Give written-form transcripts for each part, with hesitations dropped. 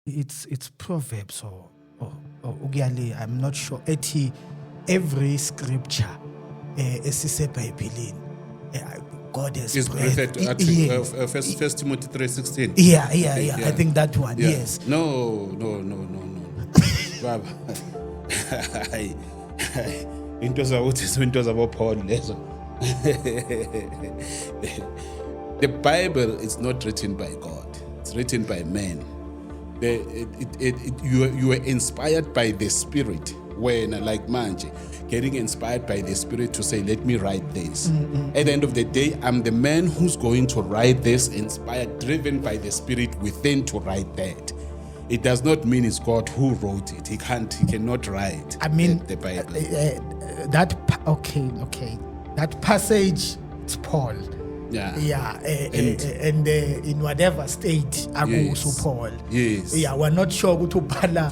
it's Proverbs or ukuyale, I'm not sure. Ethi every scripture esisebhayibhelini God has Is breathed. referred to First Timothy 3:16. Yeah. I think that one. Yeah. Yes. No. Baba. Into zabo Paul lezo. The Bible is not written by God. It's written by men. You were inspired by the Spirit when, like manje, getting inspired by the Spirit to say, let me write this. At the end of the day, I'm the man who's going to write this, inspired, driven by the Spirit within to write that. It does not mean it's God who wrote it. He cannot write the Bible. Okay. That passage, it's Paul. Yeah. And in whatever state akuso Paul. Yes. Yeah, we're not sure ukuthi ubhala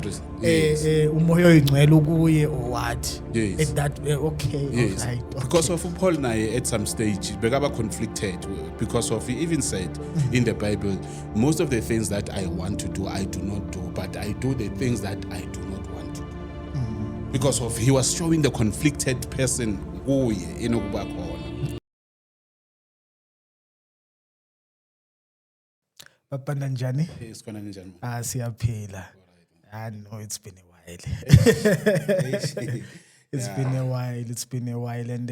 umoya oyingcwele kuye or what. Yes. That okay. Yes. Right. Because of Paul naye at some stage bekaba conflicted because of he even said in the Bible, most of the things that I want to do I do not do, but I do the things that I do not want to do. Because of he was showing the conflicted person kuye enokuba khona. Bapanda njani? Sikhona njani? Siyaphila. I know it's been a while. It's been a while and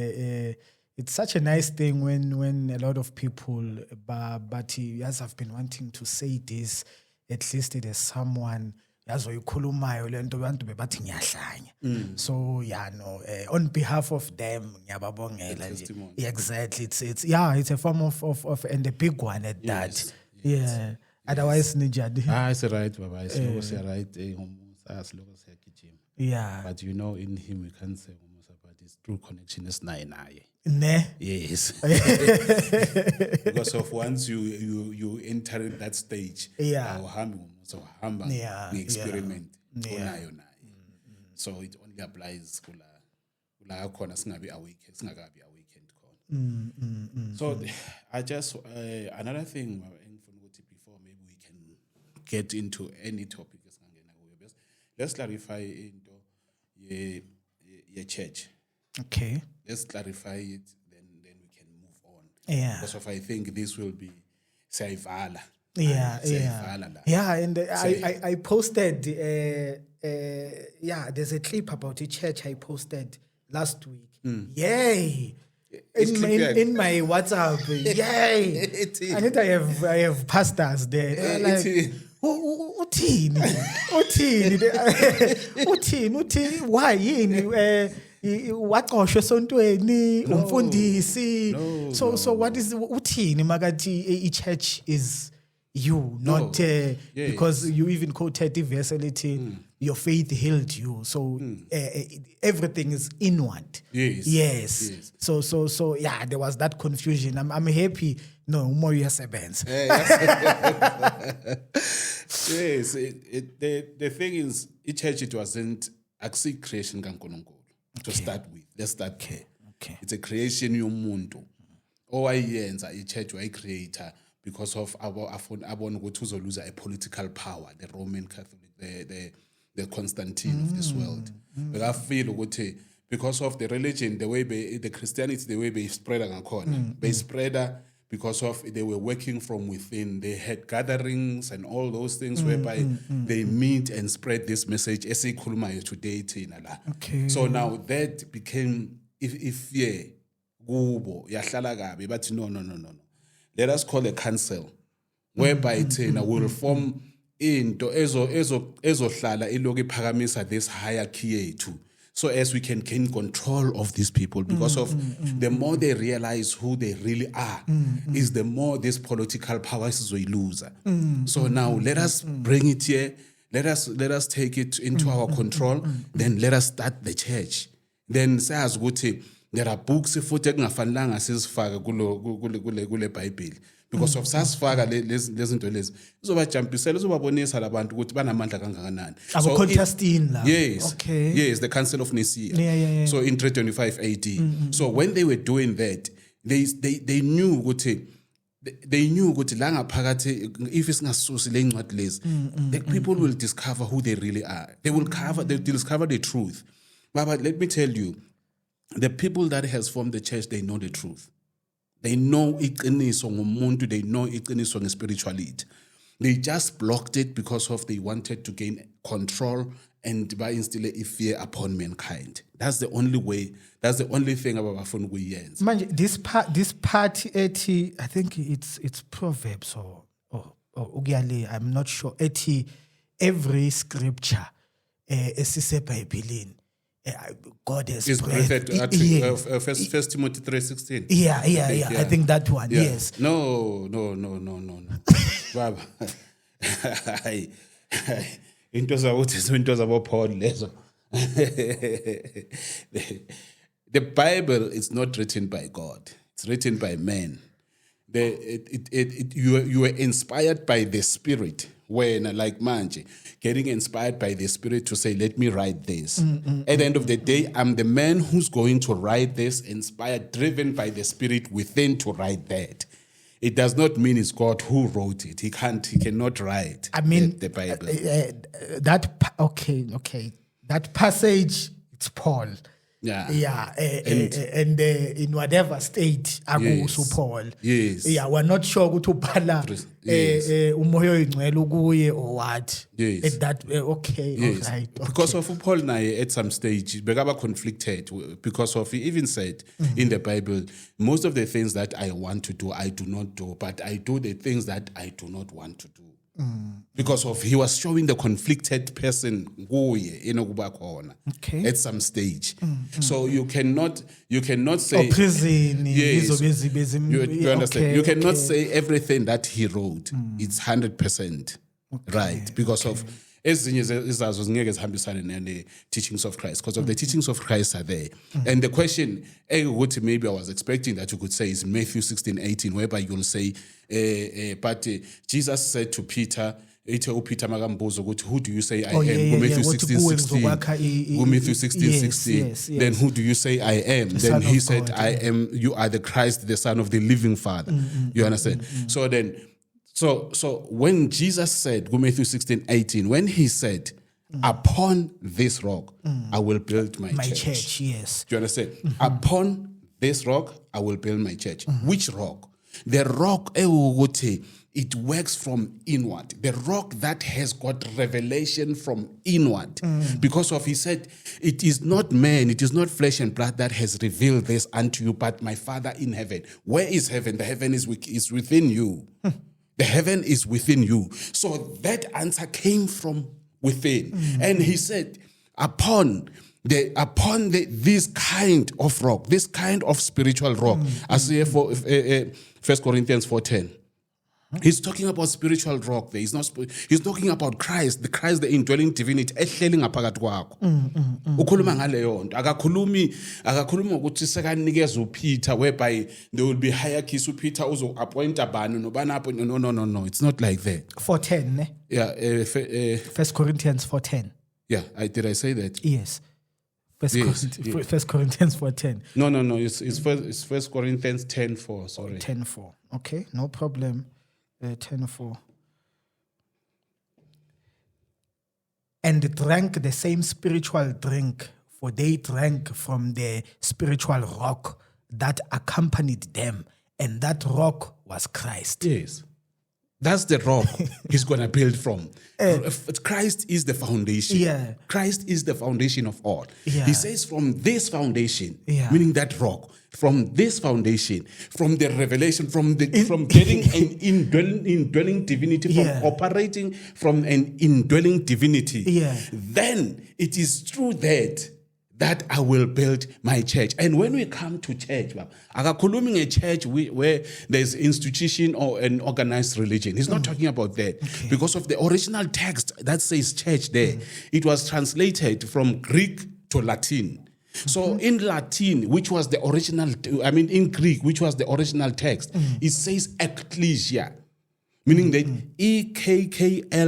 it's such a nice thing when a lot of people but yes, I've been wanting to say this, at least it is someone yazo yikhulumayo lento abantu bebathi ngiyahlanya. So on behalf of them ngiyababongela nje. Exactly, it's a form of and a big one at that. Yeah. Otherwise, Nijad. It's right, Baba. It's right. Yeah. But in him we can't say but his true connection is nine. Ne? Yes. Because of once you enter that stage, the experiment. So it only applies kula khona singabi awakened khona. So I just another thing before maybe we can get into any topic. Let's clarify into your church. Okay. Let's clarify it, then we can move on. Yeah. Because I think this will be Saivala. Yeah. And I posted. There's a clip about the church I posted last week. Yay! In my WhatsApp, yay! And I have pastors there. Like, uthini? Why yini? Waxoshwe esontweni umfundisi. So what is uthini makathi church is you, not because you even quoted the verse your faith healed you. So everything is inward. Yes. So there was that confusion. I'm happy. No, umoya sebenza. Yes, the thing is, church it wasn't a creation kaNkulunkulu to start with. Let's start there. Okay. It's a creation yomuntu. Owayenza ichurch wayicreator because of abona ukuthi uzoluza a political power, the Roman Catholic, the Constantine of this world. But I feel ukuthi because of the religion, the way the Christianity, the way they spread ngakhona, they spread because of they were working from within. They had gatherings and all those things whereby they meet and spread this message. Today, okay. So now that became if gubo yahlala kabi, but no. Let us call a council whereby will form into ezohlala iloku iphakamisa this hierarchy yethu. So as we can gain control of these people, because of the more they realize who they really are, is the more this political powers will lose. So now let us bring it here. Let us take it into our control. Then let us start the church. Then says ukuthi there are books futhi ekungafanelanga sizifaka kule Bible. Because of sasifaka lezinto lezi izobajampisela izobabonisa labantu ukuthi banamandla kangakanani. So contesting la. Yes. Okay. Yes, the Council of Nicaea. Yeah. So in 325 AD. So when they were doing that, they knew ukuthi they knew ukuthi la ngaphakathi if isingasusi le ncwadi lezi the people will discover who they really are. They will discover the truth. But let me tell you, the people that has formed the church, they know the truth. They know iqiniso ngomuntu, they know iqiniso ngespirituality. They just blocked it because of they wanted to gain control and by instill a fear upon mankind. That's the only way. That's the only thing about abafuna ukuyenza. Manje this part ethi, I think it's Proverbs or ukuyale, I'm not sure, ethi every scripture esisebhayibhelini God has Is breathed. First Timothy 3:16. Yeah. I think that one. Yeah. Yes. No. Baba. Into zabo Paul lezo. The Bible is not written by God. It's written by men. You were inspired by the Spirit. When, like Manje, getting inspired by the Spirit to say, let me write this. At the end of the day, I'm the man who's going to write this, inspired, driven by the Spirit within to write that. It does not mean it's God who wrote it. He cannot write the Bible. Okay. That passage, it's Paul. Yeah. And in whatever state akuso Paul. Yes. Yeah, we're not sure ukuthi ubhala umoya oyingcwele kuye or what. Yes. At that okay, yes. all right. Okay. Because of Paul naye at some stage bekaba conflicted because of he even said in the Bible, most of the things that I want to do I do not do, but I do the things that I do not want to do. Because of he was showing the conflicted person okay. at some stage. So you cannot say prison. Yes, you understand. Okay, you cannot say everything that he wrote. It's 100% right because of ezinye izazo zingeke zihambisane ne teachings of Christ because of the teachings of Christ are there. And the question maybe I was expecting that you could say is Matthew 16:18, whereby you'll say but Jesus said to Peter, Peter makambuza ukuthi who do you say I am? Matthew 16:16. Matthew 16:16. Then who do you say I am? Then he said, I am, you are the Christ, the Son of the living Father. You understand? So then So when Jesus said, Matthew 16:18, when he said, upon this rock, I will build my church. Yes. Do you understand? Upon this rock, I will build my church. Which rock? The rock, it works from inward. The rock that has got revelation from inward. Because of, he said, it is not man, it is not flesh and blood that has revealed this unto you, but my Father in heaven. Where is heaven? The heaven is within you. The heaven is within you. So that answer came from within. And he said, upon this kind of rock, this kind of spiritual rock, as we have 1 Corinthians 4:10. He's talking about spiritual rock there. He's talking about Christ, the indwelling divinity ehleli ngaphakathi kwakho. Ukhuluma ngaleyo nto. Akakhulumi ukuthi sekanikeza uPeter whereby there will be hierarchies uPeter uzo appoint abani nobani apho. No. It's not like that. 4:10, ne? Yeah, 1 Corinthians 4:10. Yeah, did I say that? Yes. 1 Corinthians 4:10. No. It's 1 Corinthians 10:4. Sorry. 10:4. Okay, no problem. 10:4. And drank the same spiritual drink, for they drank from the spiritual rock that accompanied them, and that rock was Christ. Yes. That's the rock he's going to build from. Christ is the foundation. Yeah. Christ is the foundation of all. Yeah. He says from this foundation, Yeah. meaning that rock, from this foundation, from the revelation, from getting an indwelling divinity, from Yeah. operating from an indwelling divinity, Yeah. then it is through that I will build my church. And when we come to church, akakhulumi a church where there's institution or an organized religion. He's not talking about that. Okay. Because of the original text that says church there, it was translated from Greek to Latin. So in Latin, which was the original, in Greek, which was the original text, it says ecclesia, meaning that EKKLESIA.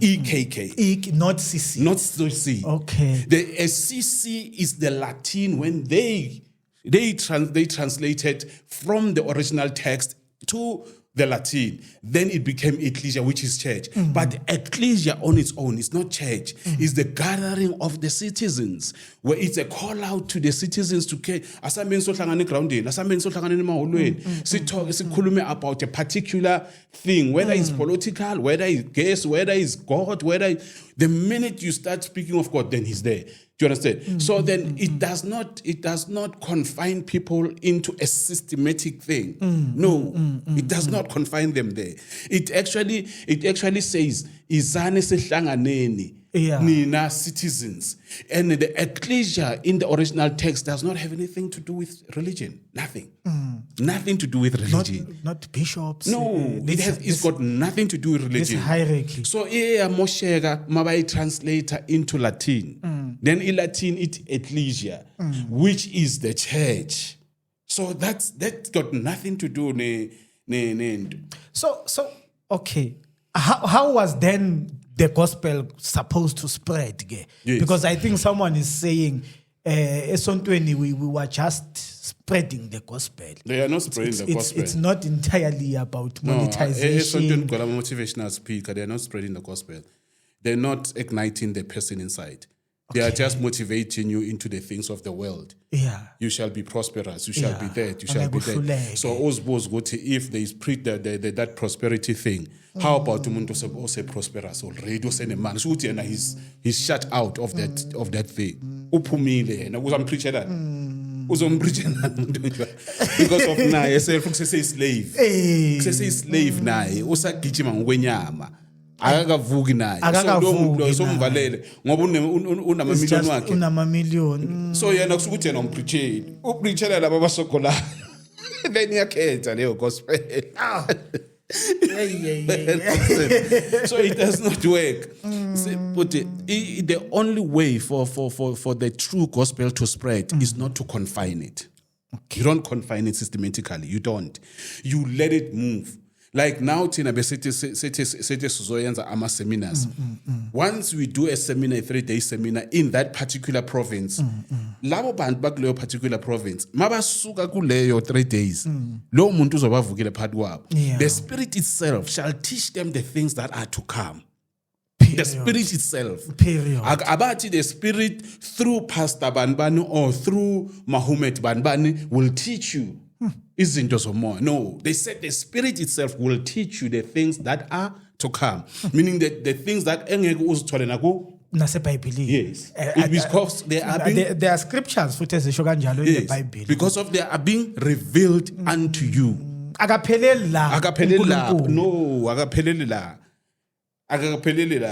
EKK. Not CC. Not CC. Okay. The CC is the Latin when they They translated from the original text to the Latin. Then it became ecclesia, which is church. But ecclesia on its own is not church. It's the gathering of the citizens, where it's a call out to the citizens to care. Asameni sohlangana egroundini, asameni sohlangana emahholweni. Sikhulume about a particular thing, whether it's political, whether it's guess, whether it's God, the minute you start speaking of God, then He's there. Do you understand? So then it does not confine people into a systematic thing. No, it does not confine them there. It actually says, izane sehlanganeni, nina citizens. And the ecclesia in the original text does not have anything to do with religion. Nothing. Nothing to do with religion. Not bishops. No, it's got nothing to do with religion. This hierarchy. So Moshega Mabai translator into Latin. Then in Latin it's ecclesia, which is the church. So that got nothing to do So okay. How was then the gospel supposed to spread? Yes. Because I think someone is saying esontweni we were just spreading the gospel. They are not spreading the gospel. It's not entirely about monetization. Esontweni got a motivational speaker. They are not spreading the gospel. They're not igniting the person inside. They are just motivating you into the things of the world. Yeah. You shall be prosperous. You shall be that. You shall be that. So, if there is that prosperity thing, how about umuntu ose prosperous already? Man, he's shut out of that thing. Uphumile yena uzampreacha that. Uzompreacha that because of naye self kusese slave. Kusese slave naye usagijima ngokwenyama. Akakavuki naye. So somvalele ngoba unamamiliyoni wakhe. Unamamiliyoni. So yena kusukuthi yena umpreacheli. Upreachela laba basokola. Then yakhetha leyo gospel. So it does not work. But the only way for the true gospel to spread is not to confine it. Okay. You don't confine it systematically. You don't. You let it move. Like now, Tina Besete Suzoyanza Ama seminars. Once we do a seminar, a 3-day seminar in that particular province, Labo band back leo particular province, Mabasuka kuleyo 3 days. Lo muntu uzobavukile phakathi kwabo. The Spirit itself shall teach them the things that are to come. Period. The Spirit itself. Period. Abati the Spirit through Pastor Banbani or through Mahomet Banbani will teach you. Izinto zomoya. No, they said the Spirit itself will teach you the things that are to come. Meaning that the things that engeke uzithole nako nasebhayibhelini. Yes. Because they are being there are scriptures futhi ezisho kanjalo in the Bible. Because of they are being revealed unto you. Akapheleli la. No, akapheleli la.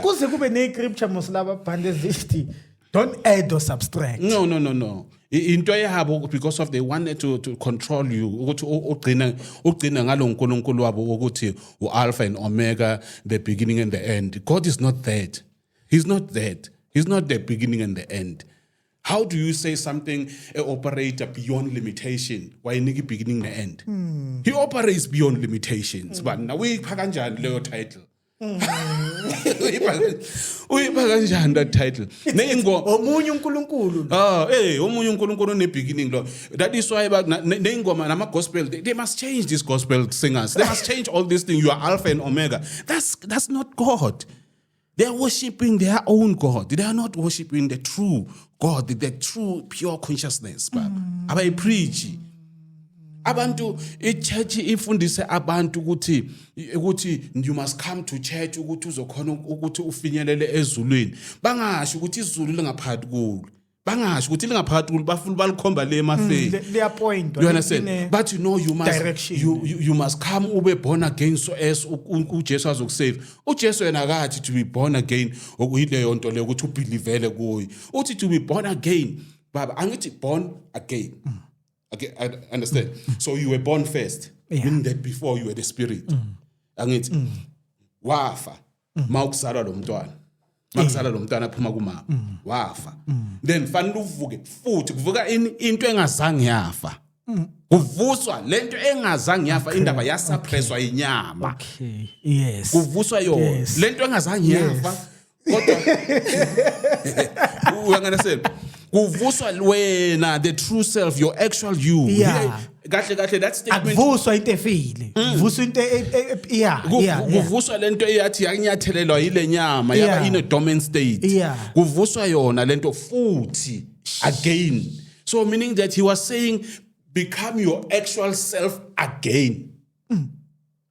Kuze kube ne scripture moslaba bhande zithi don't add or subtract. No. Into yabo because of they wanted to control you ukuthi ugcina ngalo uNkulunkulu wabo ukuthi uAlpha and Omega, the beginning and the end. God is not that. He's not that. He's not the beginning and the end. How do you say something operates beyond limitation? Why niki beginning and end? He operates beyond limitations. But now we kanjani leyo title. Uyipha kanjani that title? Omunye uNkulunkulu. Omunye uNkulunkulu ne beginning lo. That is why nengoma nama gospel they must change these gospel singers. They must change all these things. You are Alpha and Omega. That's not God. They are worshiping their own God. They are not worshiping the true God, the true pure consciousness. Abayi preach. Abantu ichurch ifundise abantu ukuthi you must come to church ukuthi uzokhona ukuthi ufinyelele ezulwini. Bangasho ukuthi izulu lingaphakathi kulo. Bangasho ukuthi lingaphakathi kulo bafuna balikhomba le mafe. Their point. You understand? But you know you must come ube born again so as uJesu azokusave. UJesu yena akathi to be born again okuyileyo nto le ukuthi ubelievele kuyo. Uthi to be born again. Baba angithi born again. Okay, I understand. So you were born first, meaning that before you were the Spirit. Angithi wafa mawukusala lo mntwana. Makusala lo mntwana phuma kumama. Wafa. Then fanele uvuke futhi kuvuka into engazange yafa. Kuvuswa lento engazange yafa indaba yasuppresswa inyama. Okay. Yes. Kuvuswa yona. Lento engazange yafa kodwa you understand? Kuvuswa wena, the true self, your actual you. Yeah. Kahle that statement. Akuvuswa into efile. Kuvuswa into yeah. Kuvuswa lento eyathi yakunyathelelwa yile nyama Yeah. yaba in a dormant state. Yeah. Kuvuswa yona lento futhi again. So meaning that he was saying become your actual self again.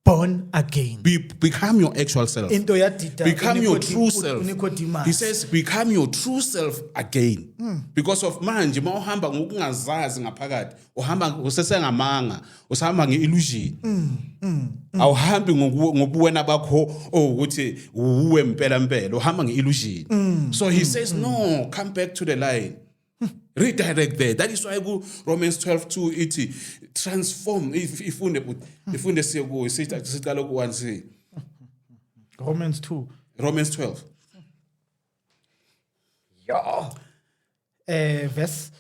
Born again. Become your actual self. Into yadida. Become your true self. Nicodemus. He says, become your true self again. Because of manje, ma uhamba ngokungazazi ngaphakathi, uhamba usesengamanga, usahamba ngeillusion. Awuhambi ngobuwena bakho ukuthi uwe mpela mpela, uhamba ngeillusion. So he says, no, come back to the line. Redirect there. That is why Romans 12:2 it transform. Ifunde siyaku siqala ku1 Romans 2. Romans 12. Verse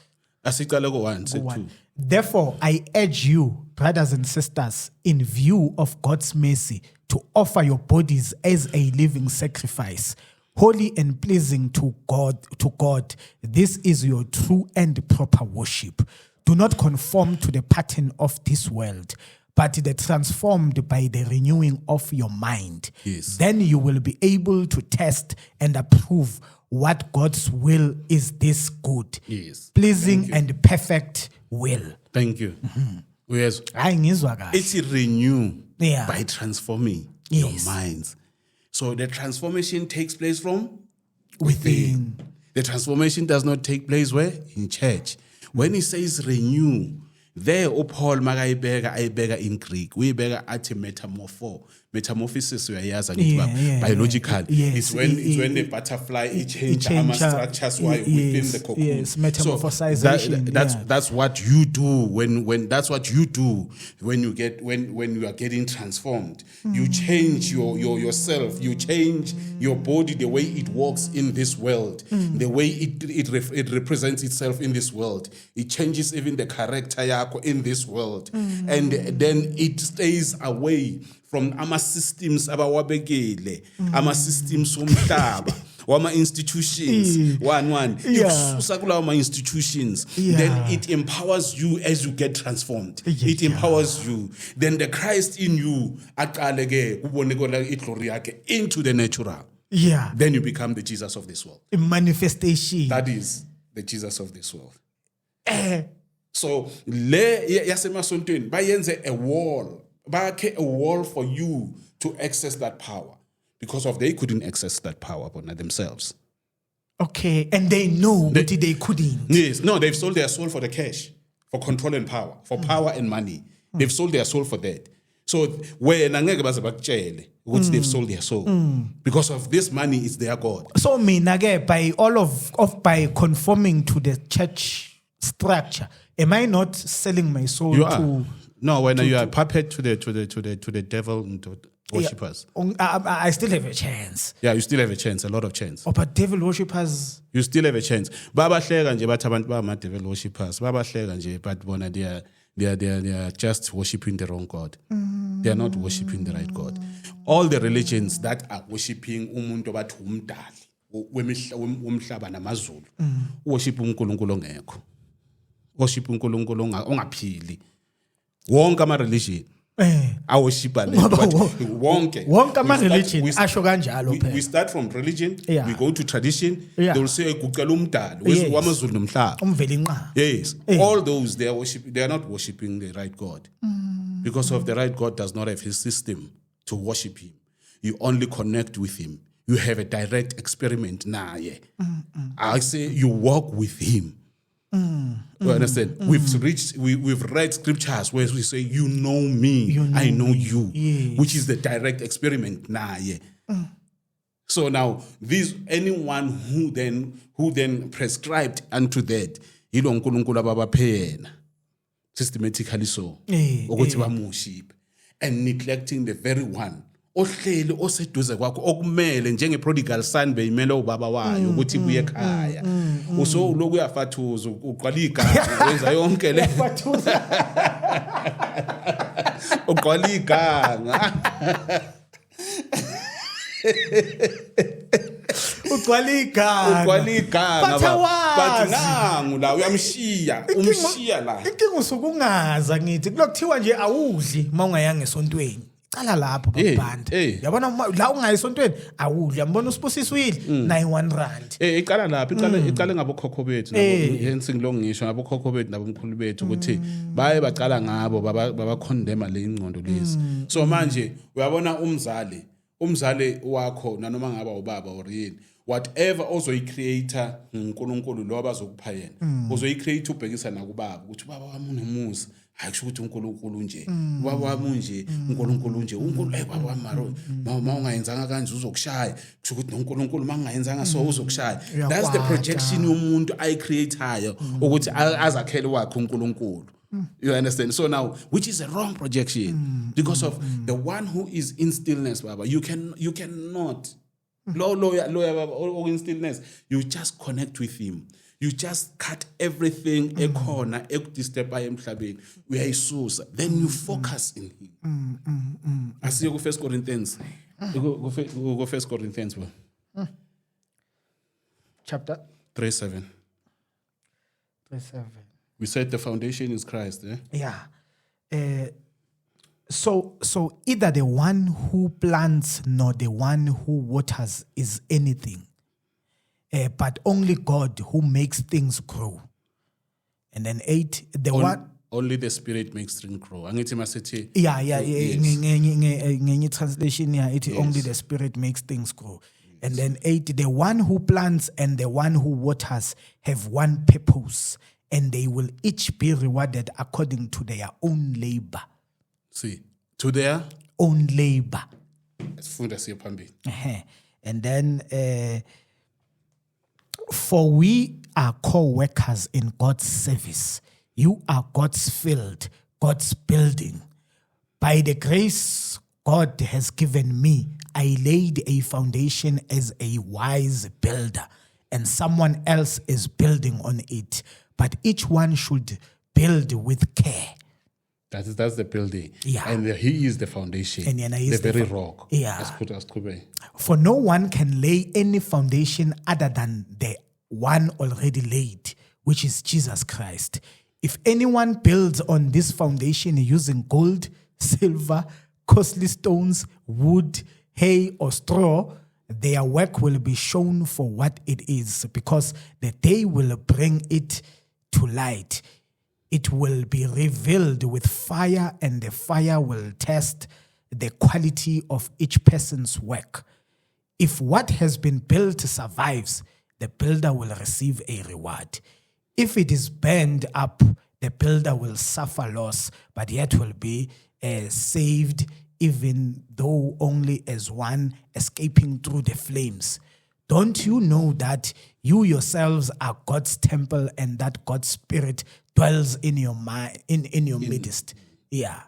Asiqala ku1 1. Therefore, I urge you, brothers and sisters, in view of God's mercy, to offer your bodies as a living sacrifice, holy and pleasing to God. This is your true and proper worship. Do not conform to the pattern of this world, but be transformed by the renewing of your mind. Yes. Then you will be able to test and approve what God's will is, this good, Yes. pleasing and perfect will. Thank you. Yes. Hayi ngizwa kahle. It's renew Yeah. by transforming Yes. your minds. So the transformation takes place from Within. The transformation does not take place where? In church. When he says renew, there Paul ayibeka in Greek. Uyibeka athi metamorpho. Metamorphosis uyayazi ngithi biological. Yes. It's when the butterfly change structures within the cocoon. Yes, metamorphosization. That's what you do when that's what you do when you are getting transformed. You change yourself, you change your body, the way it works in this world, the way it represents itself in this world. It changes even the character yakho in this world. And then it stays away from ama-systems abawabekele, ama-systems omhlaba, wama-institutions, one. Ikususa kulawo ma-institutions, then it empowers you as you get transformed. It empowers you. Then the Christ in you, aqale ke kubonekela iglory yakhe into the natural. Yeah. Then you become the Jesus of this world. A manifestation. That is the Jesus of this world. So, le yasemasontweni bayenze a wall. Bakhe a wall for you to access that power because they couldn't access that power upon themselves. Okay, and they know that they couldn't. Yes, no, they've sold their soul for the cash, for control and power, for power and money. They've sold their soul for that. So when they've sold their soul because of this money is their God. So minage by all of by conforming to the church structure, am I not selling my soul You to? are. No, when you are puppet to the devil and to worshippers. I still have a chance. Yeah, you still have a chance, a lot of chance. Oh, but devil worshippers. You still have a chance. Babahleka nje bathi abantu bama devil worshippers. Babahleka nje but bona they are just worshiping the wrong God. They are not worshiping the right God. All the religions that are worshiping umuntu bathi umdali womhlaba namazulu. Worship uNkulunkulu ongekho. Worship uNkulunkulu ongaphili. Wonke ama-religion awoshipa wonke ama-religion asho kanjalo phela. We start from religion, we go to tradition, they will say gucela umdali wamazulu nomhlaba. Umveli nqa. Yes, all those they are not worshiping the right God. Because of the right God does not have his system to worship him. You only connect with him. You have a direct experiment naye. I say you walk with him. You understand? We've read scriptures where we say, "You know me, I know you," which is the direct experiment. So now, anyone who then prescribed unto that, systematically so, and neglecting the very one. Ohleli oseduze kwakho okumele njenge prodigal son beyimele ubaba wayo ukuthi buye ekhaya uso lokhu uyafathuza uqala igama wenza yonke le uqala igama ugcwala iganga but but nangu la uyamshiya umshiya la inkinga usukungaza ngithi kulokuthiwa nje awudli mawungayanga esontweni cala lapho babhanda yabona la ungayisontweni awudli yambona uSibusisi uyidli 91 iqala lapha iqale ngabokhokho bethu nabo yensi ngilongisho ngabokhokho bethu nabomkhulu bethu ukuthi baye baqala ngabo baba condemn le ingqondo lezi so manje uyabona umzali wakho nanoma ngaba ubaba or yini whatever ozoyicreator uNkulunkulu lo abazokupha yena uzoyicreate ubhekisa nakubaba ukuthi ubaba wami unemusa hayi kusho ukuthi uNkulunkulu nje ubaba wami nje uNkulunkulu nje uNkulunkulu baba wami maro ma ungayenzanga kanje uzokushaya kusho ukuthi noNkulunkulu mangayenzanga so uzokushaya that's the projection yomuntu ayicreatayo ukuthi azakhele wakhe uNkulunkulu. You understand? So now, which is a wrong projection because of the one who is in stillness, Baba. You cannot. Low in stillness. You just connect with him. You just cut everything. Ekona, disturb by him. We are Isusa. Then you focus in him. I see you go 1 Corinthians. Go 1 Corinthians. Chapter 3:7. 3:7. We said the foundation is Christ, eh? Yeah. So either the one who plants nor the one who waters is anything, but only God who makes things grow. And then 8, only the Spirit makes things grow. Angithi masithi yeah. Ngenye translation here, it only the Spirit makes things grow. And then 8, the one who plants and the one who waters have one purpose, and they will each be rewarded according to their own labor. See, to their own labor. And then, for we are co-workers in God's service. You are God's field, God's building. By the grace God has given me, I laid a foundation as a wise builder, and someone else is building on it. But each one should build with care. That's the building. Yeah. And he is the foundation. And the very rock. Yeah. For no one can lay any foundation other than the one already laid, which is Jesus Christ. If anyone builds on this foundation using gold, silver, costly stones, wood, hay, or straw, their work will be shown for what it is, because the day will bring it to light. It will be revealed with fire, and the fire will test the quality of each person's work. If what has been built survives, the builder will receive a reward. If it is burned up, the builder will suffer loss, but yet will be saved, even though only as one escaping through the flames. Don't you know that you yourselves are God's temple, and that God's Spirit dwells in your mind, in your midst? Yeah.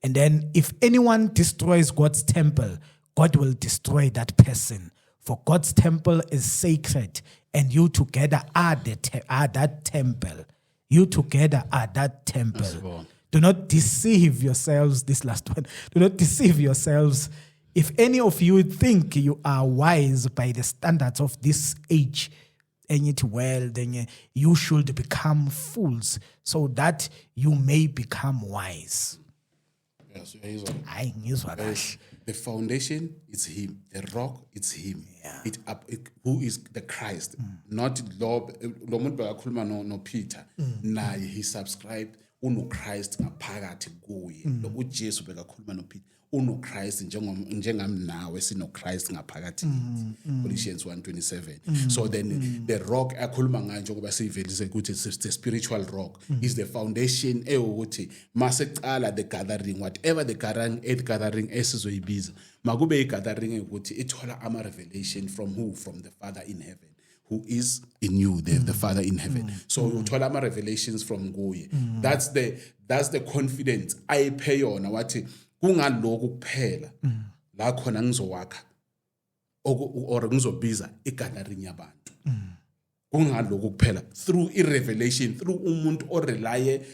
And then if anyone destroys God's temple, God will destroy that person. For God's temple is sacred, and you together are that temple. You together are that temple. Do not deceive yourselves. This last one. Do not deceive yourselves. If any of you think you are wise by the standards of this age, then you should become fools, so that you may become wise. Yes, the foundation is him. The rock is him. Yeah. Who is the Christ? Not no Peter. Nah, he subscribed. Uno Christ ngaphakathi kuye. Lo uJesu bekakhuluma no Peter. Uno Christ njengam nawe sino Christ ngaphakathi. Colossians 1:27. So then the rock akhuluma nganje ngoba sivelise ukuthi it's the spiritual rock. Is the foundation ukuthi masecala the gathering, whatever the gathering esizoyibiza. Makube igathering ukuthi ithola ama revelation from who? From the Father in heaven, who is in you, the Father in heaven. So you tell ama revelations from Guye. That's the confidence I pay on. Wathi kungaloku kuphela la khona ngizowakha or ngizobiza igathering yabantu. Kungaloku kuphela through revelation, through umuntu orelaye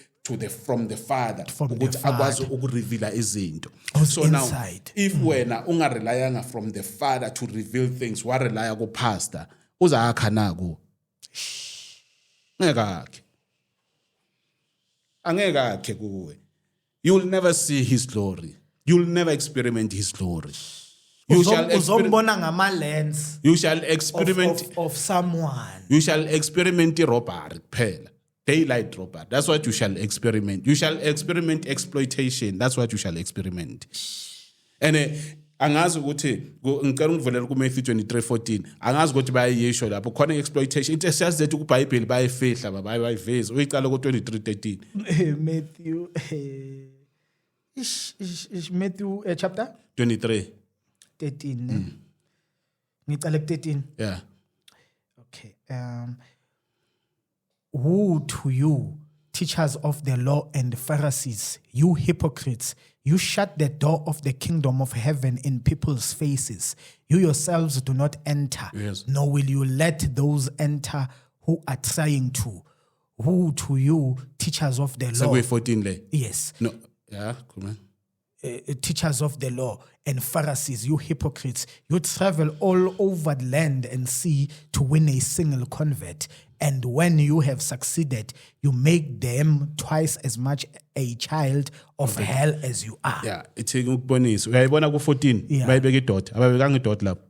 from the Father From the ukuthi akwazi Father. ukureveala izinto. Who's So now inside. if wena ungarelayanga from the Father to reveal things, warelaya ku pastor, uzakha na ku. Ngeke angeke kuwe. You'll never see his glory. You'll never experiment his glory. You shall Uzombona ngama lens experiment of someone. You shall experiment robbery kuphela. Daylight robbery. That's what you shall experiment. You shall experiment exploitation. That's what you shall experiment. And angazi ukuthi ngicela ungivulela ku Matthew 23:14. Angazi ukuthi bayayisho lapho khona exploitation. Into esiyazithi ku Bible bayifihla bayiveza. Uyicala ku 23:13. Matthew Matthew chapter 23. 13. Ngicala ku 13. Yeah. Okay. Woe to you, teachers of the law and Pharisees, you hypocrites! You shut the door of the kingdom of heaven in people's faces. You yourselves do not enter, Yes. nor will you let those enter who are trying to. Woe to you, teachers of the law. Segwe 14 le. Yes. No. Yeah, come on. Teachers of the law and Pharisees, you hypocrites, you travel all over the land and sea to win a single convert. And when you have succeeded, you make them twice as much a child of hell as you are. Yeah, ithi ukubonisa. Uyayibona ku 14 Yeah. bayibeka idot. Ababekanga idot lapho.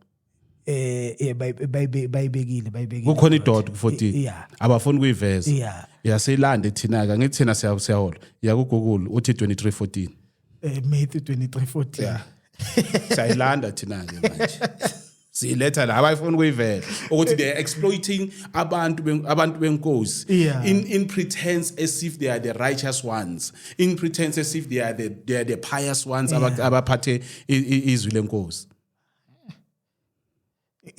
Bayibekile. Kukhona idot ku 14. Yeah. Abafuni kuyiveza. Yeah. Yaseyilande thina ka ngithi thina siyahola. Ya ku Google uthi 23:14. Matthew 23:14. Yeah. Sayilanda thina ke manje. Siletha la abayifuni kuyivela ukuthi they are exploiting abantu benkosi Yeah. in pretense as if they are the righteous ones, in pretense as if they are the pious ones abaphathe izwi lenkosi.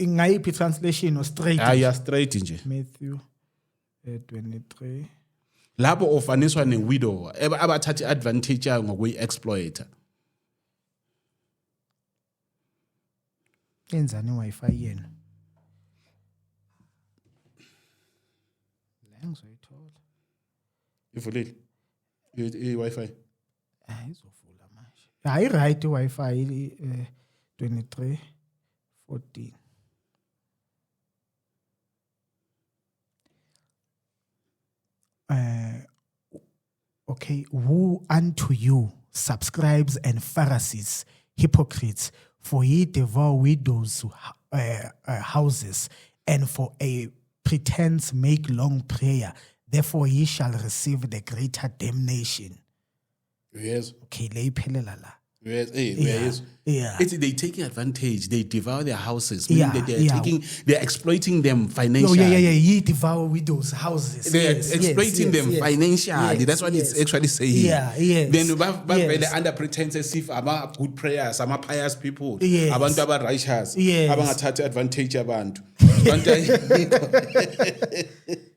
Ngayiphi translation or straight? Aya straight nje. Matthew 23. Lapho ofaniswa newidow abathatha advantage yayo ngokuyi-exploiter. Enzani iWi-Fi yenu? La ngizoyithola. Ivulile i-Wi-Fi. Izovula manje. Hayi right iWi-Fi 23:14. Okay, woe unto you, subscribes and Pharisees, hypocrites, for ye devour widows' houses, and for a pretense make long prayer. Therefore ye shall receive the greater damnation. Yes. Okay, le iphelela la. Yes, Yeah. Yeah. It's they taking advantage. They devour their houses. Yeah, Meaning they're exploiting them Oh, financially. yeah. Ye devour widows' houses. They are Yes, exploiting them financially. Yes, That's what it's yes. actually saying. Yeah, yes. Then Yes. under pretense as if ama good prayers, ama pious people, Yes. abantu aba righteous, Yes. abangathatha advantage abantu.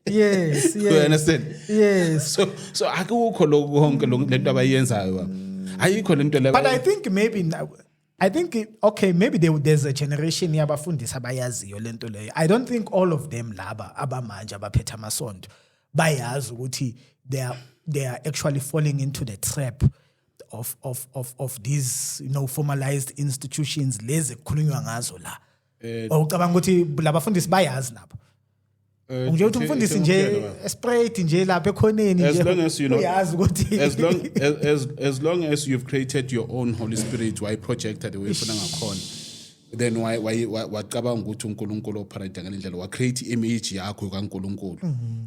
Yes, You yes. understand? Yes. So akukho lokho konke lento abayenzayo. Ayikho lento le. But I think maybe now, maybe there's a generation yabafundisi abayaziyo lento leyo. I don't think all of them laba abamanje abaphethe amasonto bayazi ukuthi they are actually falling into the trap of these formalized institutions lezi kukhulunywa ngazo la. Ucabanga ukuthi labafundisi bayazi nabo. Nje uthi umfundisi nje sprayed nje lapha ekhoneni As nje long as you know, uyazi ukuthi as long as you've created your own Holy Spirit, why projected the way ufuna ngakhona, then why wacabanga ukuthi uNkulunkulu operate ngalendlela wa create image yakho kaNkulunkulu,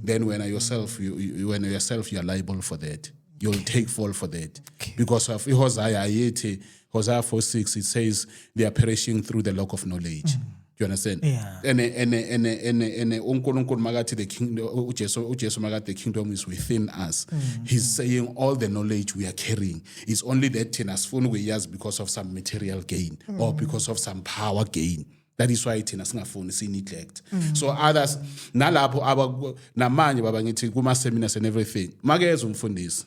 then when yourself you are liable for that. You'll take fall for that. Because of Hosea 4:6, it says they are perishing through the lack of knowledge. Do you understand? Yeah. And uNkulunkulu magathi the kingdom, uJesu magathi the kingdom is within us. He's saying all the knowledge we are carrying is only that thina sifuna ukuyazi because of some material gain or because of some power gain. That is why thina singafuni si neglect. So others nalapho namanje baba ngithi kuma seminars and everything. Makeze umfundisi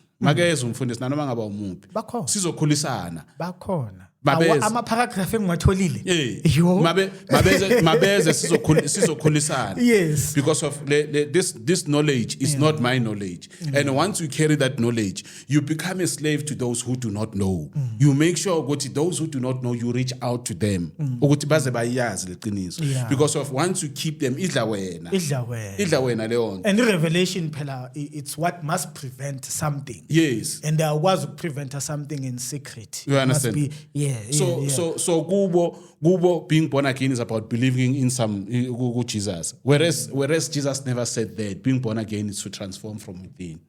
nanoma ngaba umuphi. Bakhona. Sizokhulisana. bakhona Ama-paragraph engiwatholile. Yo. Mabeze sizokhulisana. Yes. Because of this knowledge is not my knowledge. And once you carry that knowledge, you become a slave to those who do not know. You make sure ukuthi those who do not know, you reach out to them. Ukuthi baze bayazi leqiniso. Because of once you keep them, idla wena leyo. And revelation phela, it's what must prevent something. Yes. And there was prevent something in secret. You understand? So kubo being born again is about believing in some Jesus. Whereas Jesus never said that being born again is to transform from within.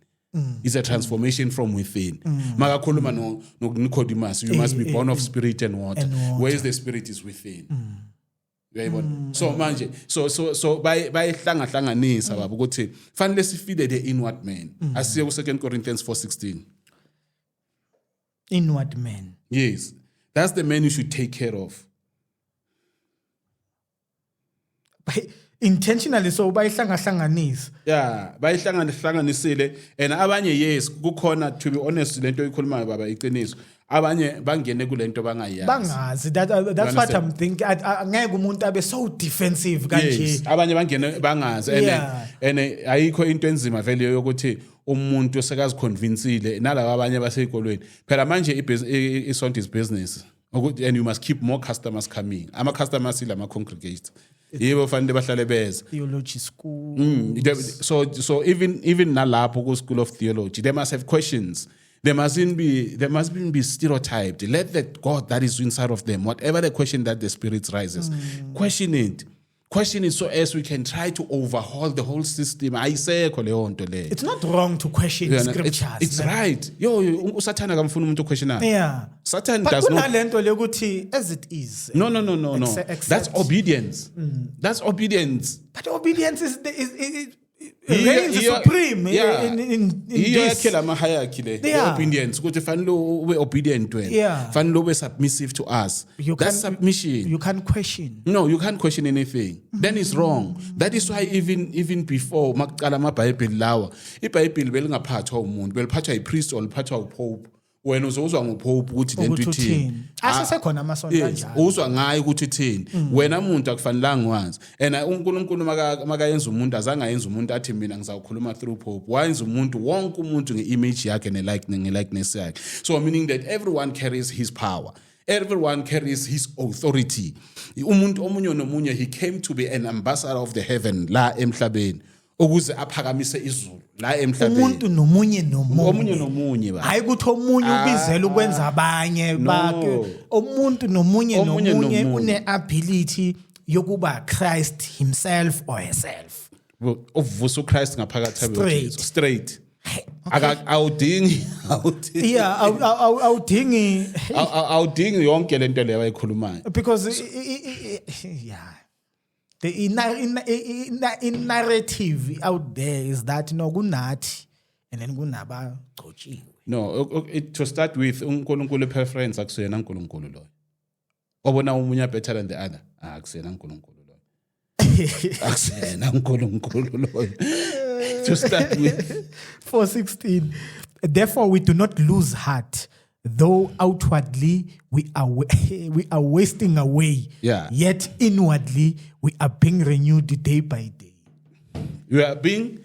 It's a transformation from within. Makakhuluma no Nicodemus, you must be born of spirit and water. Where is the spirit is within. So manje so bayihlanganisa baba ukuthi fanele sifide the inward man. Asiye ku 2 Corinthians 4:16. Inward man. Yes. That's the man you should take care of. Intentionally, so bayihlanganisa. Yeah, bayihlanganisile and abanye yes kukhona, to be honest, lento ikhulumayo baba iqiniso. Abanye bangene kulento bangayazi. Bangazi. That's what I'm thinking. Angeke umuntu abe so defensive kanje. Yes, abanye bangene bangazi and ayikho into enzima vele yokuthi umuntu sekaziconvincile nalabo abanye baseyikolweni. Phela manje isonto is business. And you must keep more customers coming. Ama customers ilama congregates. Yebo fanele bahlale beza. Theology school. So even nalapho ku school of theology, they must have questions. They mustn't be stereotyped. Let the God that is inside of them, whatever the question that the Spirit rises, question it. Question it so as we can try to overhaul the whole system. It's not wrong to question scriptures. It's right. Yo, Satan akamfuna umuntu questioner. Yeah. Satan but does not. As it is. No. That's obedience. That's obedience. But obedience is reigns supreme in this. The obedience. Because fanele ube obedient to Yeah. Fanele ube submissive to us. That's submission. You can't question. No, you can't question anything. Then it's wrong. That is why even before makuqala amaBhayibheli lawa, iBhayibheli belingaphathwa umuntu, beliphathwa yipriest or liphathwa upope. Wena uzozwa ngupope ukuthi lento ithini. Asesekhona amasonto kanjalo. Uzwa ngaye ukuthi ithini. Wena umuntu akufanelanga wazi. And uNkulunkulu makayenza umuntu azange ayenza umuntu athi mina ngizawukhuluma through pope. Wayenza umuntu wonke umuntu ngeimage yakhe nelikeness yakhe. So meaning that everyone carries his power. Everyone carries his authority. Umuntu omunye nomunye, he came to be an ambassador of the heaven la emhlabeni. Ukuze aphakamise izulu la emhlabeni. Umuntu nomunye ba. Hayi ukuthi omunye ubizela ukwenza abanye bakhe. Umuntu nomunye une ability yokuba Christ himself or herself. Uvusa uChrist ngaphakathi kweJesu. Straight. Awudingi awudingi yonke lento leyo ayikhulumayo. Because the narrative out there is that kunathi and then kunabagcotshiwe. No, to start with, uNkulunkulu preference akusiyena uNkulunkulu loyo. Obona umunye better than the other. Akusiyena uNkulunkulu loyo. Akusiyena uNkulunkulu loyo. To start with 4:16. Therefore we do not lose heart, though outwardly we are wasting away. Yeah. Yet inwardly we are being renewed day by day. We are being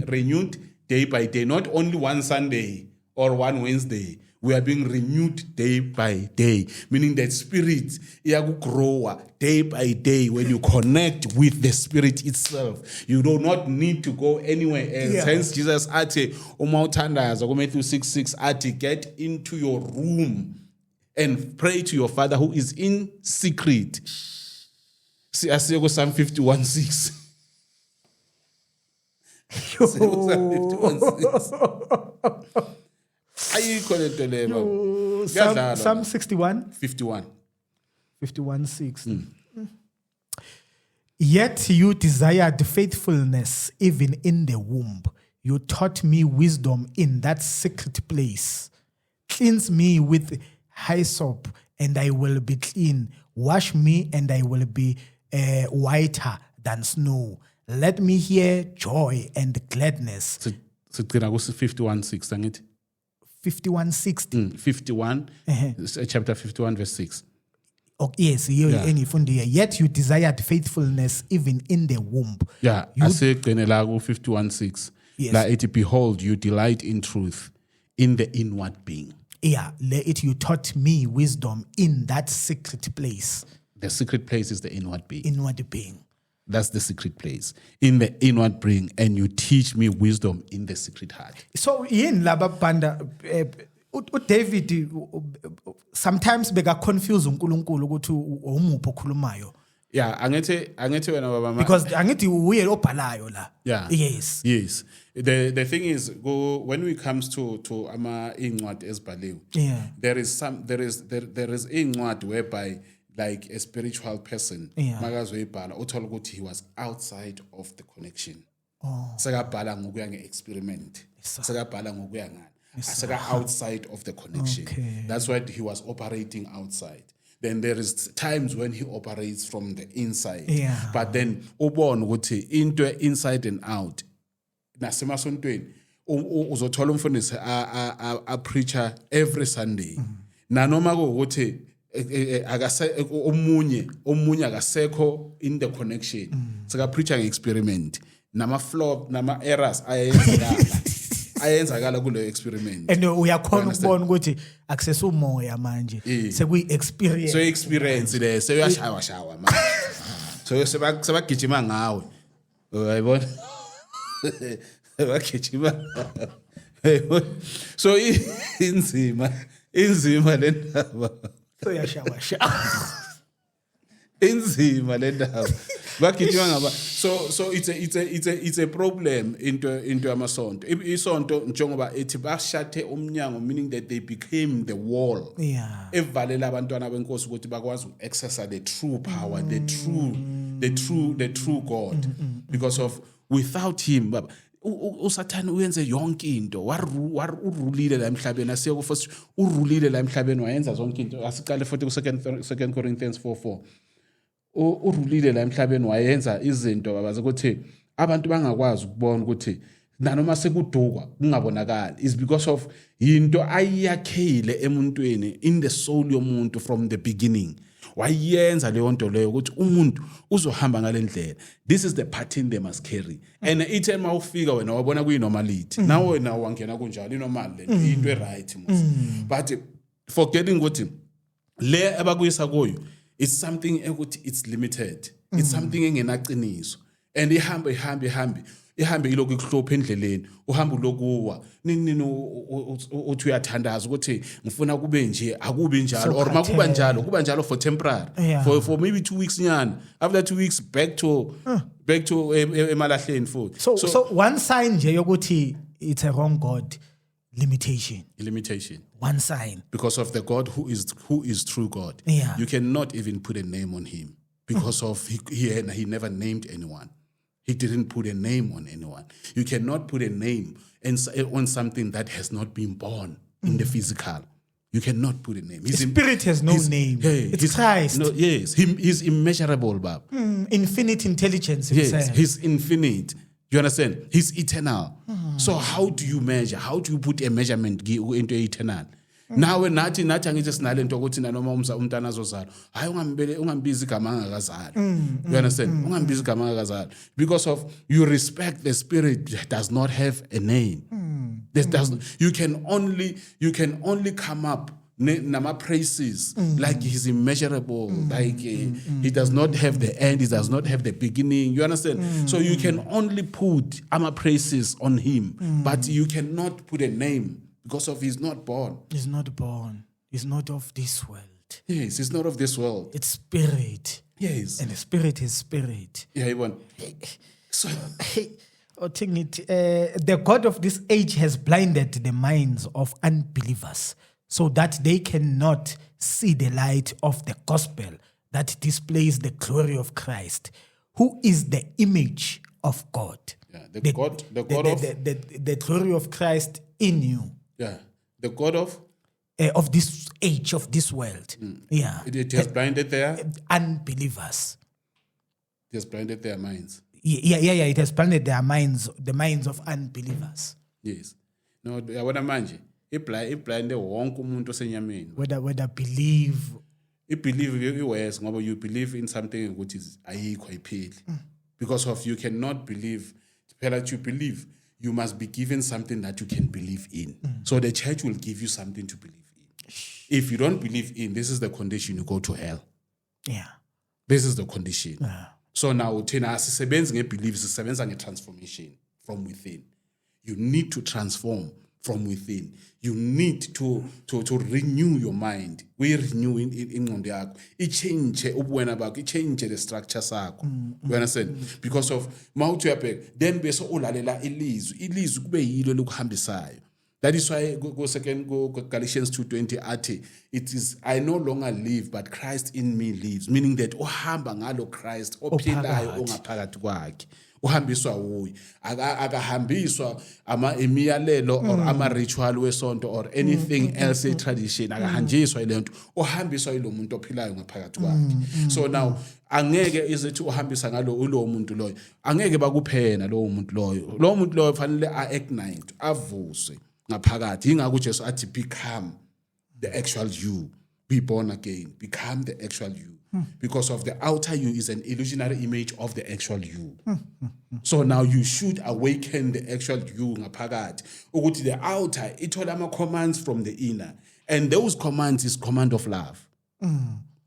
renewed day by day, not only one Sunday or one Wednesday. We are being renewed day by day, meaning that spirit grow day by day. When you connect with the spirit itself, you do not need to go anywhere else. Yeah. Hence, Jesus ati umautandaza Matthew 6:6 ati get into your room and pray to your Father who is in secret. See, I see Psalm 51:6. Psalm 61? 51:6. Yet you desired faithfulness even in the womb. You taught me wisdom in that secret place. Cleanse me with hyssop, and I will be clean. Wash me, and I will be whiter than snow. Let me hear joy and gladness. 51:6 angithi. 51:60. 51, chapter 51, verse 6. Oh, yes, yet you desired faithfulness even in the womb. Yeah, asegcine la ku 51:6. Yes. La ethi, behold, you delight in truth in the inward being. Yeah, you taught me wisdom in that secret place. The secret place is the inward being. Inward being. That's the secret place. In the inward being, and you teach me wisdom in the secret heart. So in laba banda David sometimes bega confuse uNkulunkulu ukuthi umuphi okhulumayo. Yeah, angithi wena baba ma. Because angithi uye obhalayo la. Yeah. Yes. Yes. The thing is, when it comes to ama incwadi ezibhaliwe, Yeah. there is incwadi whereby like a spiritual person Yeah. makazoyibhala uthola ukuthi he was outside of the connection. Oh. Sekabhala ngokuya nge-experiment. Sekabhala ngokuya ngani. Seka outside of the connection. Okay. That's why he was operating outside. Then there is times when he operates from the inside. Yeah. But then ubone ukuthi into inside and out. Nasemasontweni uzothola umfundisi a preacher every Sunday. Nanoma ukuthi omunye akasekho in the connection. Seka preacher nge-experiment. Nama flop, nama errors ayenzakala kule experiment. And uyakhona ukubona ukuthi access umoya manje sekuyi experience. So experience le seyashaya manje. So sebagijima ngawe. Uyayibona? Sebagijima. So inzima le ndaba. So yashawa. Inzima le ndaba. Bagijima ngaba. So it's a problem into amasonto. Isonto njengoba ethi bashathe umnyango, meaning that they became the wall. Yeah. Evalela abantwana benkosi ukuthi bakwazi access the true power, the true God. Because of without him baba uSathane uyenze yonke into urulile la emhlabeni asiyeke first urulile la emhlabeni wayenza zonke into asiqale futhi ku 2 Corinthians 4:4 urulile la emhlabeni wayenza izinto babaze ukuthi abantu bangakwazi ukubona ukuthi nanoma sekudukwa kungabonakali is because of into ayiyakhile emuntweni in the soul yomuntu from the beginning. Wayenza leyo nto leyo ukuthi umuntu uzohamba ngalendlela. This is the pattern they must carry. And each time ufika wena wabona kuyinormality. Nawe wena wangena kunjalo inormal le into right mos. But forgetting ukuthi le abakuyisa kuyo it's something ukuthi it's limited. It's something engenaqiniso. And ihambe ilokhu ikuhlupha endleleni uhamba lokuwa nini uthi uyathandaza ukuthi ngifuna kube nje akubi njalo or makuba njalo kuba njalo for temporary for maybe 2 weeks nyana after 2 weeks back to emalahleni futhi. So one sign nje yokuthi it's a wrong God, limitation. One sign. Because of the God who is true God. Yeah. You cannot even put a name on him because of he never named anyone. He didn't put a name on anyone. You cannot put a name on something that has not been born in the physical. You cannot put a name. His spirit has no name. It's Christ. No, yes, he's immeasurable, Bab. Infinite intelligence. Yes, he's infinite. You understand? He's eternal. So how do you measure? How do you put a measurement into eternal? Nawe nathi angithi sinalento ukuthi nanoma umntana azozalwa hayi ungambizi igama angakazali. You understand? Ungambizi igama angakazali because of you respect the spirit that does not have a name. You can only come up nama praises like he's immeasurable, like he does not have the end, he does not have the beginning. You understand? So you can only put ama praises on him, but you cannot put a name. Because of he's not born. He's not born. He's not of this world. Yes, he's not of this world. It's spirit. Yes. And the spirit is spirit. Yeah, Ivan. So the God of this age has blinded the minds of unbelievers so that they cannot see the light of the gospel that displays the glory of Christ, who is the image of God. Yeah, the glory of Christ in you. Yeah, the God of this age, of this world. Yeah, it has blinded their unbelievers. It has blinded their minds. Yeah. It has blinded their minds, the minds of unbelievers. Yes. No, yabona manje iblinde wonke umuntu osenyameni. whether believe. I-believe iwes ngoba you believe in something ukuthi ayikho ayipheli. Because of you cannot believe, that you believe, you must be given something that you can believe in. So the church will give you something to believe in. If you don't believe in, this is the condition, you go to hell. Yeah. This is the condition. So now, thina asisebenzi ngebelief, sisebenza nge-transformation from within. You need to transform from within. You need to renew your mind. We renew in ingqondo yakho. I-change ubuwena bakho, i-change the structure sakho. You understand? Because of mawuthi uyabheka, then bese ulalela ilizwi kube yilo lokuhambisayo. That is why go Galatians 2:20 athi, it is I no longer live but Christ in me lives, meaning that ohamba ngalo Christ ophilayo ongaphakathi kwakhe. Uhambiswa uyi akahambiswa imiyalelo or ama ritual wesonto or anything else tradition akahanjiswa ilento uhambiswa ilo muntu ophilayo ngaphakathi kwakhe. So now angeke izithi uhambisa ngalo ulo muntu loyo angeke bakuphena lo muntu loyo fanele ignite avuswe ngaphakathi. Ingakho uJesu athi become the actual you, be born again, become the actual you. Because of the outer you is an illusionary image of the actual you. So now you should awaken the actual you ngaphakathi ukuthi the outer ithola ama commands from the inner, and those commands is command of love.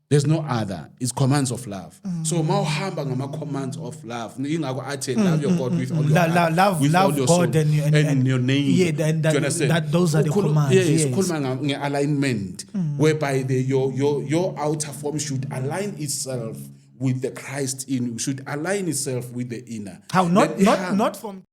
There's no other. It's commands of love. So mawuhamba ngama commands of love. Ingakho athi love your God with all your heart, with all your soul, and your name. Yeah, and that those are the commands. Yes, ukhuluma nge-alignment, whereby your outer form should align itself with the Christ in you, should align itself with the inner. How not from